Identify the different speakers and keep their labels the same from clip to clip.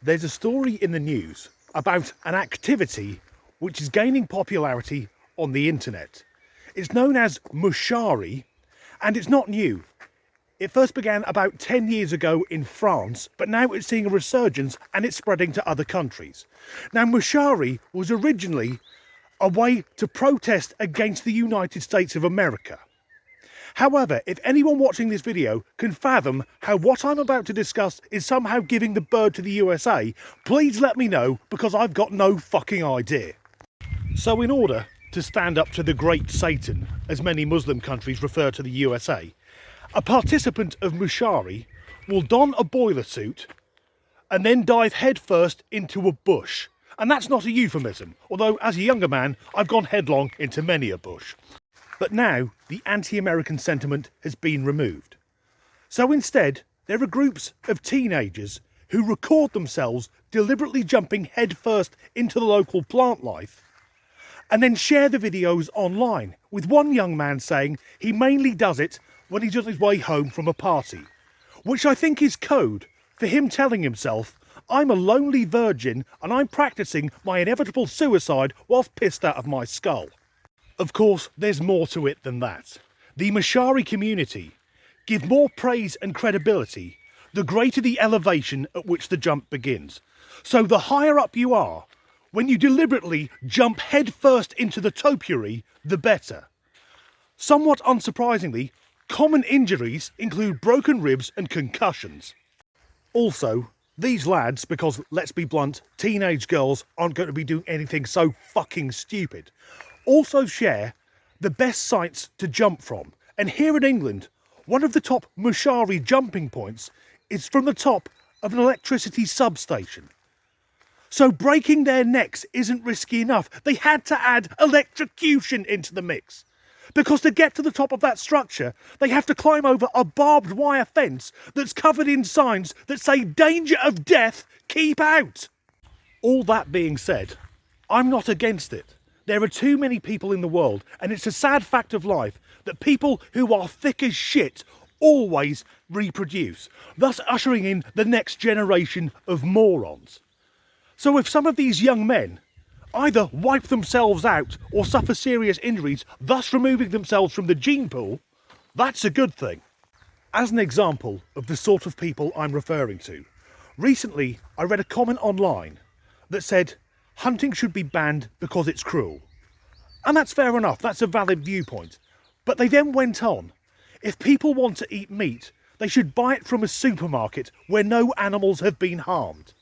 Speaker 1: There's a story in the news about an activity which is gaining popularity on the internet. It's known as Mushari, and it's not new. It first began about 10 years ago in France, but now it's seeing a resurgence and it's spreading to other countries. Now, Mushari was originally a way to protest against the United States of America. However, if anyone watching this video can fathom how what I'm about to discuss is somehow giving the bird to the USA, please let me know, because I've got no fucking idea. So in order to stand up to the Great Satan, as many Muslim countries refer to the USA, a participant of Mushari will don a boiler suit and then dive headfirst into a bush. And that's not a euphemism, although as a younger man, I've gone headlong into many a bush. But now the anti-American sentiment has been removed. So instead, there are groups of teenagers who record themselves deliberately jumping headfirst into the local plant life and then share the videos online, with one young man saying he mainly does it when he's on his way home from a party, which I think is code for him telling himself, I'm a lonely virgin and I'm practicing my inevitable suicide whilst pissed out of my skull. Of course, there's more to it than that. The Mushari community give more praise and credibility the greater the elevation at which the jump begins. So the higher up you are, when you deliberately jump headfirst into the topiary, the better. Somewhat unsurprisingly, common injuries include broken ribs and concussions. Also, these lads, because let's be blunt, teenage girls aren't going to be doing anything so fucking stupid, also share the best sites to jump from. And here in England, one of the top Mushari jumping points is from the top of an electricity substation. So breaking their necks isn't risky enough. They had to add electrocution into the mix. Because to get to the top of that structure, they have to climb over a barbed wire fence that's covered in signs that say danger of death, keep out. All that being said, I'm not against it. There are too many people in the world, and it's a sad fact of life that people who are thick as shit always reproduce, thus ushering in the next generation of morons. So if some of these young men either wipe themselves out or suffer serious injuries, thus removing themselves from the gene pool, that's a good thing. As an example of the sort of people I'm referring to, recently I read a comment online that said hunting should be banned because it's cruel. And that's fair enough, that's a valid viewpoint. But they then went on, if people want to eat meat, they should buy it from a supermarket where no animals have been harmed.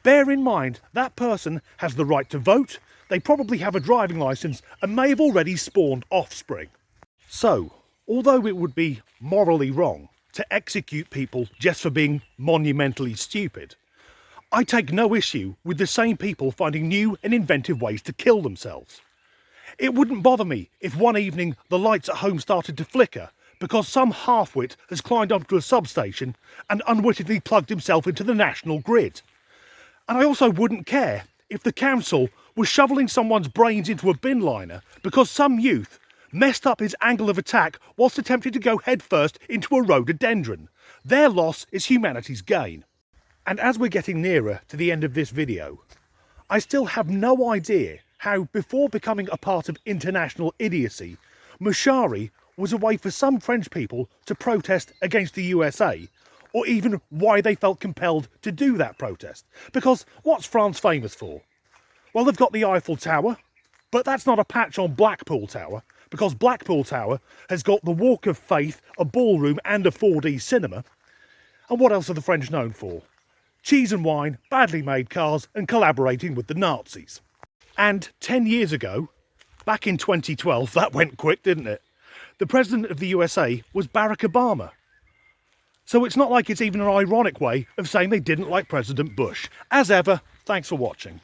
Speaker 1: Bear in mind, that person has the right to vote, they probably have a driving licence and may have already spawned offspring. So, although it would be morally wrong to execute people just for being monumentally stupid, I take no issue with the same people finding new and inventive ways to kill themselves. It wouldn't bother me if one evening the lights at home started to flicker because some half-wit has climbed onto a substation and unwittingly plugged himself into the national grid. And I also wouldn't care if the council was shoveling someone's brains into a bin liner because some youth messed up his angle of attack whilst attempting to go headfirst into a rhododendron. Their loss is humanity's gain. And as we're getting nearer to the end of this video, I still have no idea how, before becoming a part of international idiocy, Mushari was a way for some French people to protest against the USA, or even why they felt compelled to do that protest. Because what's France famous for? Well, they've got the Eiffel Tower, but that's not a patch on Blackpool Tower, because Blackpool Tower has got the Walk of Faith, a ballroom and a 4D cinema. And what else are the French known for? Cheese and wine, badly made cars, and collaborating with the Nazis. And 10 years ago, back in 2012, that went quick, didn't it? The president of the USA was Barack Obama. So it's not like it's even an ironic way of saying they didn't like President Bush. As ever, thanks for watching.